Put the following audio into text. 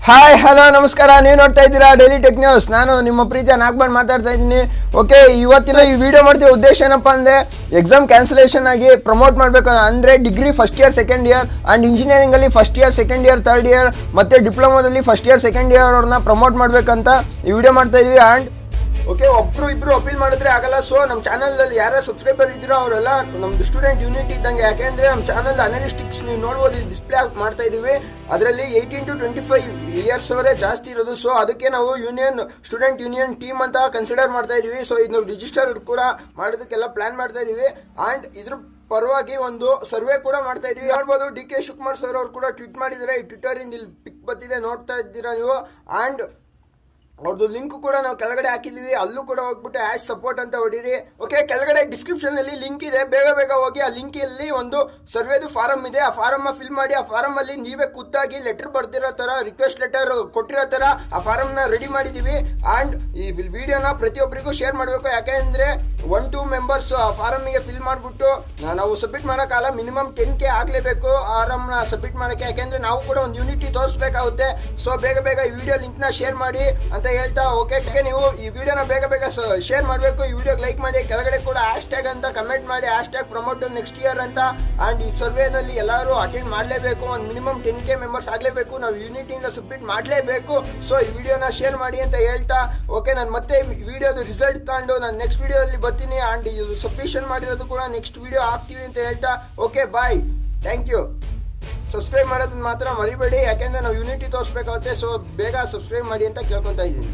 Hi hello ನಮಸ್ಕಾರ. ನೀವು ನೋಡ್ತಾ ಇದ್ದೀರಾ ಡೈಲಿ ಟೆಕ್ ನ್ಯೂಸ್. ನಾನು ನಿಮ್ಮ ಪ್ರೀತಿಯ ನಾಗ್ಬಂಡ್ ಮಾತಾಡ್ತಾ ಇದ್ದೀನಿ. ಓಕೆ, ಇವತ್ತಿನ ಈ ವಿಡಿಯೋ ಮಾಡ್ತಿರೋ ಉದ್ದೇಶ ಏನಪ್ಪ ಅಂದರೆ ಎಕ್ಸಾಮ್ ಕ್ಯಾನ್ಸಲೇಷನ್ ಆಗಿ ಪ್ರಮೋಟ್ ಮಾಡಬೇಕು ಅಂದರೆ degree first year second year and ಇಂಜಿನಿಯರಿಂಗಲ್ಲಿ first year second year third year ಮತ್ತು ಡಿಪ್ಲೊಮಾದಲ್ಲಿ ಫಸ್ಟ್ ಇಯರ್ ಸೆಕೆಂಡ್ ಇಯರ್ ಅವ್ರನ್ನ ಪ್ರಮೋಟ್ ಮಾಡಬೇಕಂತ ಈ ವಿಡಿಯೋ ಮಾಡ್ತಾ ಇದ್ದೀವಿ. ಆ್ಯಂಡ್ ಓಕೆ, ಒಬ್ರು ಇಬ್ರು ಅಪೀಲ್ ಮಾಡಿದ್ರೆ ಆಗಲ್ಲ. ಸೊ ನಮ್ಮ ಚಾನಲಲ್ಲಿ ಯಾರು ಸಬ್ಸ್ಕ್ರೈಬರ್ ಇದ್ದೀರೋ ಅವರೆಲ್ಲ ನಮ್ದು ಸ್ಟೂಡೆಂಟ್ ಯೂನಿಟ್ ಇದ್ದಂಗೆ. ಯಾಕೆಂದರೆ ನಮ್ಮ ಚಾನಲ್ ಅನಾಲಿಸ್ಟಿಕ್ಸ್ ನೀವು ನೋಡ್ಬೋದು, ಇಲ್ಲಿ ಡಿಸ್ಪ್ಲೇ ಮಾಡ್ತಾ ಇದ್ದೀವಿ. ಅದರಲ್ಲಿ 18 to 25 ಇಯರ್ಸ್ ಅವರೇ ಜಾಸ್ತಿ ಇರೋದು. ಸೊ ಅದಕ್ಕೆ ನಾವು ಸ್ಟೂಡೆಂಟ್ ಯೂನಿಯನ್ ಟೀಮ್ ಅಂತ ಕನ್ಸಿಡರ್ ಮಾಡ್ತಾ ಇದ್ದೀವಿ. ಸೊ ಇದನ್ನ ರಿಜಿಸ್ಟರ್ ಕೂಡ ಮಾಡೋದಕ್ಕೆಲ್ಲ ಪ್ಲಾನ್ ಮಾಡ್ತಾ ಇದ್ದೀವಿ. ಆ್ಯಂಡ್ ಇದ್ರ ಪರವಾಗಿ ಒಂದು ಸರ್ವೆ ಕೂಡ ಮಾಡ್ತಾ ಇದೀವಿ. ನೋಡ್ಬೋದು, ಡಿ ಕೆ ಶಿವಕುಮಾರ್ ಸರ್ ಅವರು ಕೂಡ ಟ್ವೀಟ್ ಮಾಡಿದ್ದಾರೆ. ಈ ಟ್ವಿಟರ್ ಇಂದ ಇಲ್ಲಿ ಪಿಕ್ ಬರ್ತಿದೆ, ನೋಡ್ತಾ ಇದ್ದೀರಾ ನೀವು. ಆ್ಯಂಡ್ ಅವ್ರದ್ದು ಲಿಂಕ್ ಕೂಡ ನಾವು ಕೆಳಗಡೆ ಹಾಕಿದ್ದೀವಿ, ಅಲ್ಲೂ ಕೂಡ ಹೋಗ್ಬಿಟ್ಟು #support ಅಂತ ಹೊಡೀರಿ. ಓಕೆ, ಕೆಳಗಡೆ ಡಿಸ್ಕ್ರಿಪ್ಷನ್ ಅಲ್ಲಿ ಲಿಂಕ್ ಇದೆ, ಬೇಗ ಬೇಗ ಹೋಗಿ ಆ ಲಿಂಕ್ ಅಲ್ಲಿ ಒಂದು ಸರ್ವೇದು ಫಾರಂ ಇದೆ, ಆ ಫಾರಮ್ ಫಿಲ್ ಮಾಡಿ. ಆ ಫಾರಮ್ ಅಲ್ಲಿ ನೀವೇ ಖುದ್ದಾಗಿ ಲೆಟರ್ ಬರ್ದಿರೋ ತರ, ರಿಕ್ವೆಸ್ಟ್ ಲೆಟರ್ ಕೊಟ್ಟಿರೋ ತರ ಆ ಫಾರಮ್ ನ ರೆಡಿ ಮಾಡಿದೀವಿ. ಅಂಡ್ ಈ ವಿಡಿಯೋನ ಪ್ರತಿಯೊಬ್ಬರಿಗೂ ಶೇರ್ ಮಾಡಬೇಕು. ಯಾಕೆಂದ್ರೆ 1-2 ಮೆಂಬರ್ಸ್ ಆ ಫಾರಮ್ ಗೆ ಫಿಲ್ ಮಾಡ್ಬಿಟ್ಟು ನಾವು ಸಬ್ಮಿಟ್ ಮಾಡೋಕ್ಕಲ್ಲ, ಮಿನಿಮಮ್ 10K ಆಗ್ಲೇಬೇಕು ಫಾರಮ್ ನ ಸಬ್ಮಿಟ್ ಮಾಡಕ್ಕೆ. ಯಾಕೆಂದ್ರೆ ನಾವು ಕೂಡ ಒಂದು ಯೂನಿಟಿ ತೋರಿಸಬೇಕಾಗುತ್ತೆ. ಸೊ ಬೇಗ ಬೇಗ ಈ ವಿಡಿಯೋ ಲಿಂಕ್ ನ ಶೇರ್ ಮಾಡಿ ಅಂತ ಹೇಳ್ತಾ, ಓಕೆ, ನೀವು ಈ ವಿಡಿಯೋನ ಬೇಗ ಬೇಗ ಶೇರ್ ಮಾಡಬೇಕು. ಈ ವಿಡಿಯೋಗೆ ಲೈಕ್ ಮಾಡಿ, ಕೆಳಗಡೆ ಕೂಡ #, ಅಂತ ಕಮೆಂಟ್ ಮಾಡಿ, #promote next year ಅಂತ. ಅಂಡ್ ಈ ಸರ್ವೇನಲ್ಲಿ ಎಲ್ಲರೂ ಅಟೆಂಡ್ ಮಾಡಲೇಬೇಕು. ಒಂದು ಮಿನಿಮಮ್ 10K ಮೆಂಬರ್ಸ್ ಆಗಲೇಬೇಕು. ನಾವು ಯೂನಿಟಿಯಿಂದ ಸಬ್ಮಿಟ್ ಮಾಡಲೇಬೇಕು. ಸೊ ಈ ವಿಡಿಯೋನ ಶೇರ್ ಮಾಡಿ ಅಂತ ಹೇಳ್ತಾ, ಓಕೆ, ನಾನು ಮತ್ತೆ ವಿಡಿಯೋದು ರಿಸಲ್ಟ್ ತಗೊಂಡು ನಾನು ನೆಕ್ಸ್ಟ್ ವಿಡಿಯೋದಲ್ಲಿ ಬರ್ತೀನಿ. ಅಂಡ್ ಇದು ಸಬ್ಮಿಷನ್ ಮಾಡಿರೋದು ಕೂಡ ನೆಕ್ಸ್ಟ್ ವಿಡಿಯೋ ಹಾಕ್ತೀವಿ ಅಂತ ಹೇಳ್ತಾ, okay, bye, thank you. Subscribe ಮಾಡೋದನ್ನ ಮಾತ್ರ ಮರಿಬೇಡಿ, ಯಾಕೆಂದರೆ ನಾವು ಯೂನಿಟಿ ತೋರಿಸ್ಬೇಕಾಗುತ್ತೆ. ಸೊ ಬೇಗ ಸಬ್ಸ್ಕ್ರೈಬ್ ಮಾಡಿ ಅಂತ ಕೇಳ್ಕೊತಾ ಇದ್ದೀನಿ.